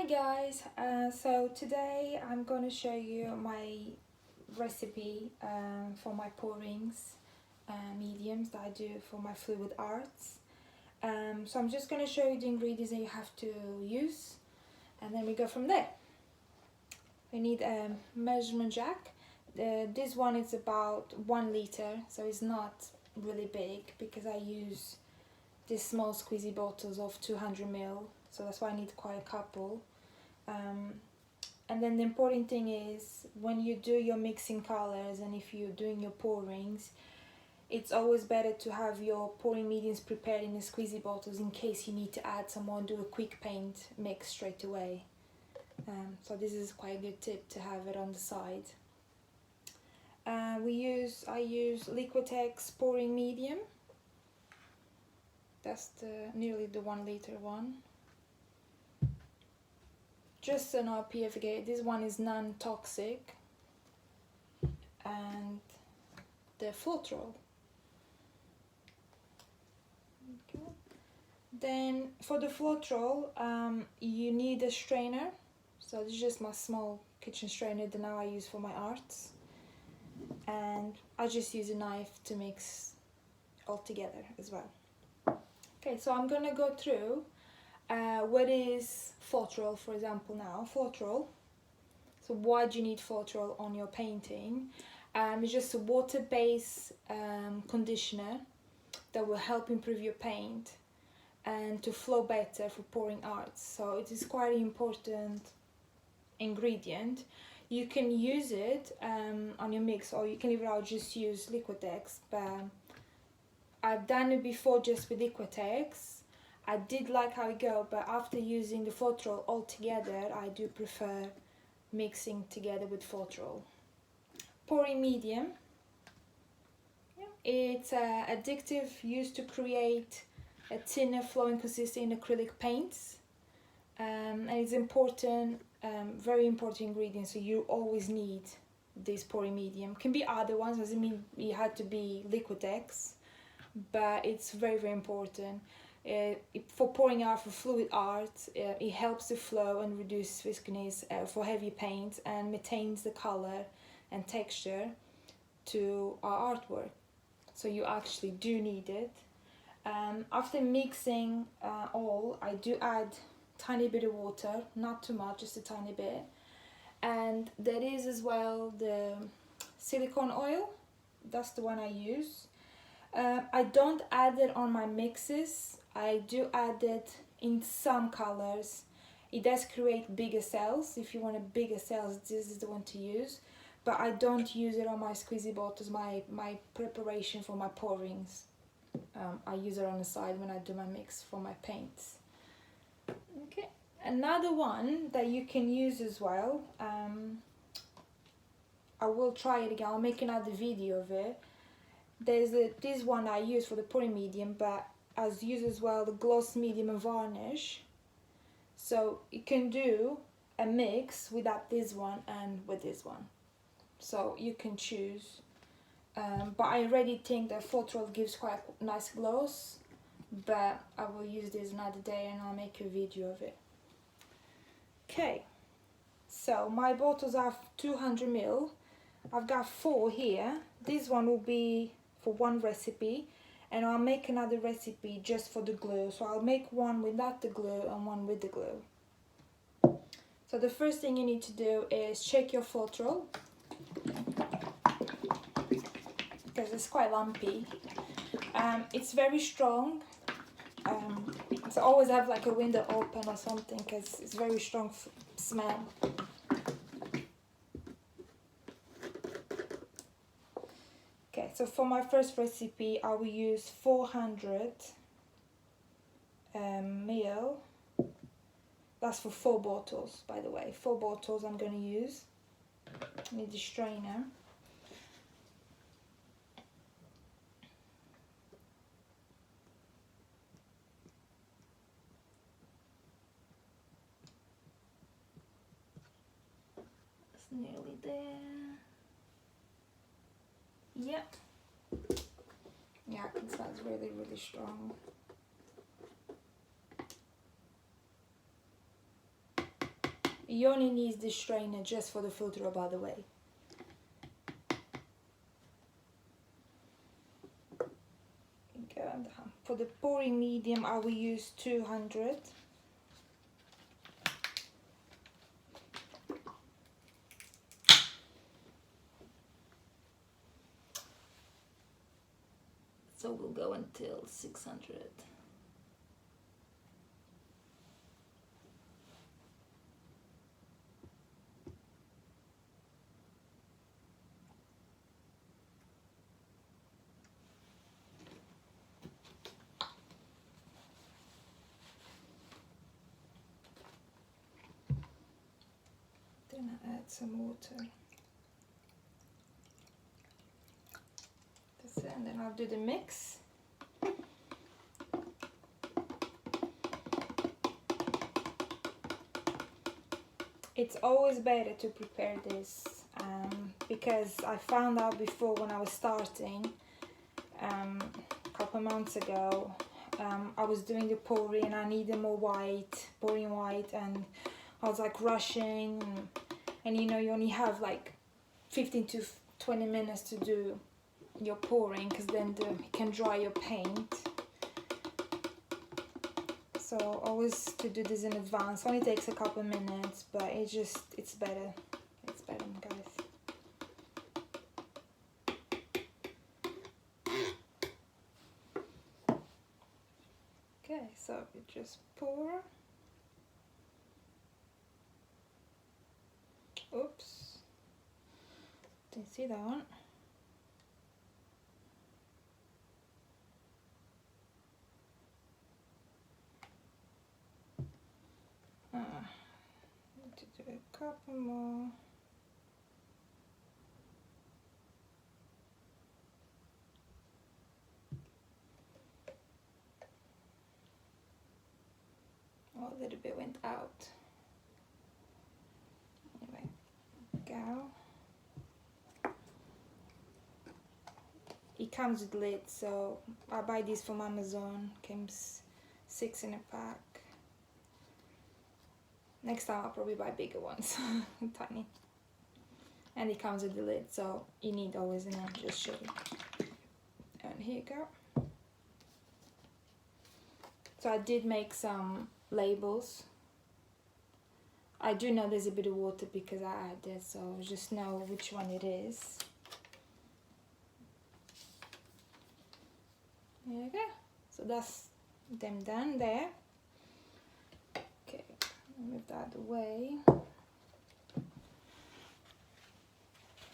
Hi guys, so today I'm going to show you my recipe for my pourings mediums that I do for my fluid arts. So I'm just going to show you the ingredients that you have to use and then we go from there. We need a measurement jack. This one is about 1 liter, so it's not really big because I use these small squeezy bottles of 200 ml, so that's why I need quite a couple. And then the important thing is when you do your mixing colors and if you're doing your pourings, it's always better to have your pouring mediums prepared in the squeezy bottles in case you need to add some more and do a quick paint mix straight away. So this is quite a good tip to have it on the side. I use Liquitex pouring medium. That's nearly the 1 liter one. Just an PVA. This one is non-toxic. And the Floetrol. Okay. Then for the Floetrol, you need a strainer. So this is just my small kitchen strainer that now I use for my arts. And I just use a knife to mix all together as well. Okay, so I'm gonna go through what is Floetrol, for example now. Floetrol, so why do you need Floetrol on your painting? It's just a water-based conditioner that will help improve your paint and to flow better for pouring arts. So it is quite an important ingredient. You can use it on your mix, or you can leave it out, just use Liquitex, but I've done it before just with Liquitex. I did like how it goes, but after using the Floetrol all together, I do prefer mixing together with Floetrol. Pouring medium. Yeah. It's addictive, used to create a thinner flowing consistency in acrylic paints. And it's important, very important ingredient, so you always need this pouring medium. Can be other ones, doesn't mean it had to be Liquitex, but it's very, very important. For pouring art, for fluid art, it helps the flow and reduce viscosity for heavy paints and maintains the color and texture to our artwork. So you actually do need it. After mixing all, I do add tiny bit of water, not too much, just a tiny bit. And there is as well the silicone oil. That's the one I use. I don't add it on my mixes. I do add it in some colors. It does create bigger cells. If you want a bigger cells, this is the one to use. But I don't use it on my squeezy bottles, my preparation for my pourings. I use it on the side when I do my mix for my paints. Okay, another one that you can use as well. I will try it again. I'll make another video of it. There's this one I use for the pouring medium, but I use as well the gloss medium and varnish. So you can do a mix without this one and with this one. So you can choose. But I already think that Floetrol gives quite a nice gloss, but I will use this another day and I'll make a video of it. Okay, so my bottles are 200 ml. I've got 4 here. This one will be for one recipe, and I'll make another recipe just for the glue. So I'll make one without the glue and one with the glue. So the first thing you need to do is check your Floetrol, because it's quite lumpy. It's very strong. So always have like a window open or something, because it's very strong smell. Okay, so for my first recipe, I will use 400 ml. That's for 4 bottles, by the way. 4 bottles I'm going to use. I need the strainer. It's nearly there. Yep. Yeah, I can smell it's really, really strong. You only need this strainer just for the Floetrol, by the way. Go down. For the pouring medium, I will use 200. So we'll go until 600. Then I add some water. That's it, and then I'll do the mix. It's always better to prepare this because I found out before when I was starting a couple months ago, I was doing the pouring and I needed more white, pouring white, and I was like rushing, and you know, you only have like 15 to 20 minutes to do your pouring because then you can dry your paint. So always to do this in advance. Only takes a couple minutes, but it's better. It's better, guys. Okay, so we just pour. Oops, didn't see that one. Need to do a couple more. Oh, a little bit went out. Anyway, go. It comes with lids, so I buy these from Amazon. Comes 6 in a pack. Next time I'll probably buy bigger ones, tiny. And it comes with the lid, so you need always enough. Just show you. And here you go. So I did make some labels. I do know there's a bit of water because I added, so just know which one it is. There you go. So that's them done there. Okay, move that out of the way.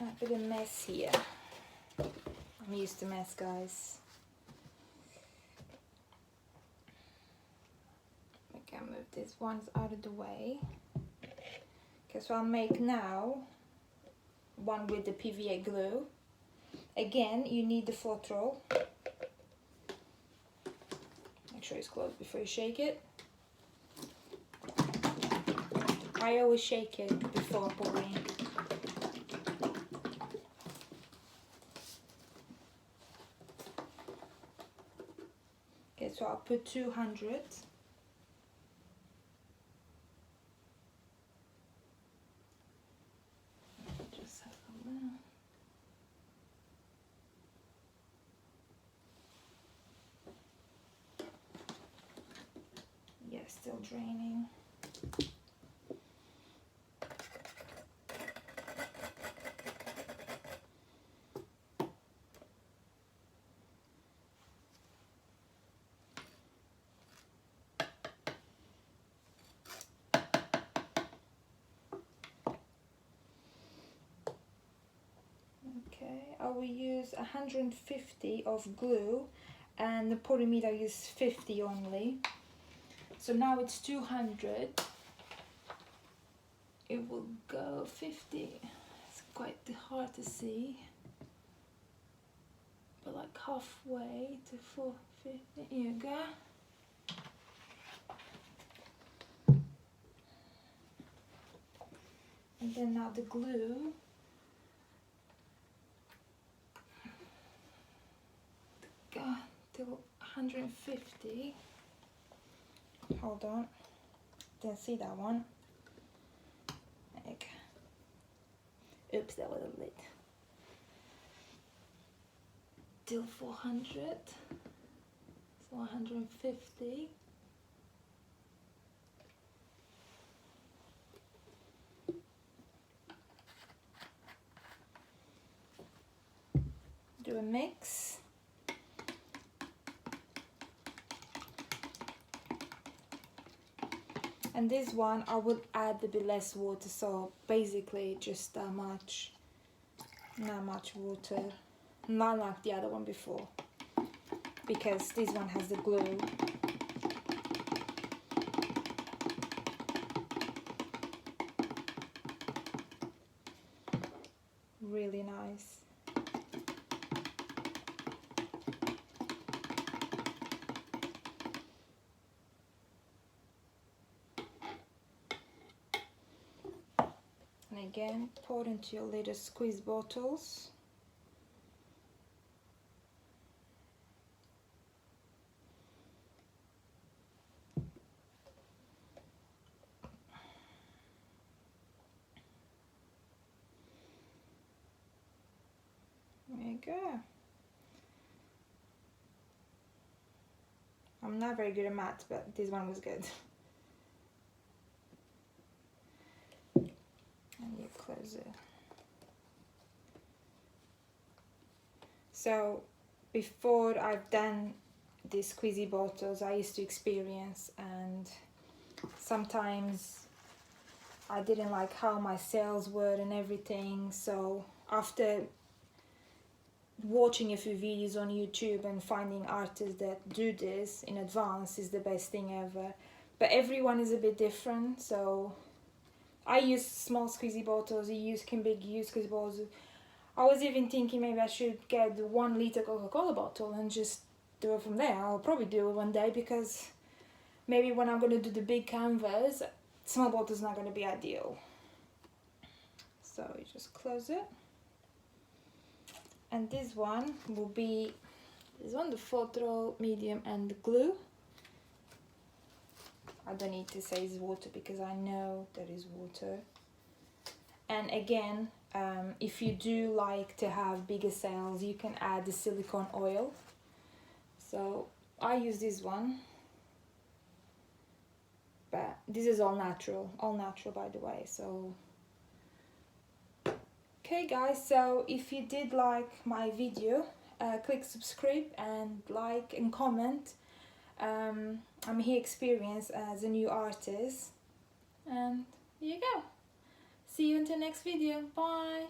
A bit of mess here. I'm used to mess, guys. We can move these ones out of the way. Okay, so I'll make now one with the PVA glue. Again, you need the Floetrol. Make sure it's closed before you shake it. I always shake it before pouring. Okay, so I'll put 200. Just have a little. Yeah, still draining. I will use 150 of glue, and the pouring meter I use 50 only. So now it's 200. It will go 50. It's quite hard to see, but like halfway to 450. Here you go. And then now the glue. Go to 150. Hold on, didn't see that one. Oops, that wasn't lit. Till 400, so 150. Do a mix. And this one I would add a bit less water, so basically just that much, not much water, not like the other one before, because this one has the glue. Really nice. And again, pour into your little squeeze bottles. There you go. I'm not very good at maths, but this one was good. And you close it. So before I've done these squeezy bottles, I used to experience, and sometimes I didn't like how my sales were and everything. So after watching a few videos on YouTube and finding artists that do this in advance is the best thing ever. But everyone is a bit different, so I use small squeezy bottles, you can big use squeezy bottles. I was even thinking maybe I should get the 1 liter Coca-Cola bottle and just do it from there. I'll probably do it one day, because maybe when I'm going to do the big canvas, small bottle is not going to be ideal. So you just close it. And this one will be, the Floetrol medium and the glue. I don't need to say it's water because I know there is water. And again, if you do like to have bigger sales, you can add the silicone oil. So I use this one, but this is all natural by the way. So okay guys, so if you did like my video, click subscribe and like and comment. I'm here experienced as a new artist, and here you go. See you until next video. Bye.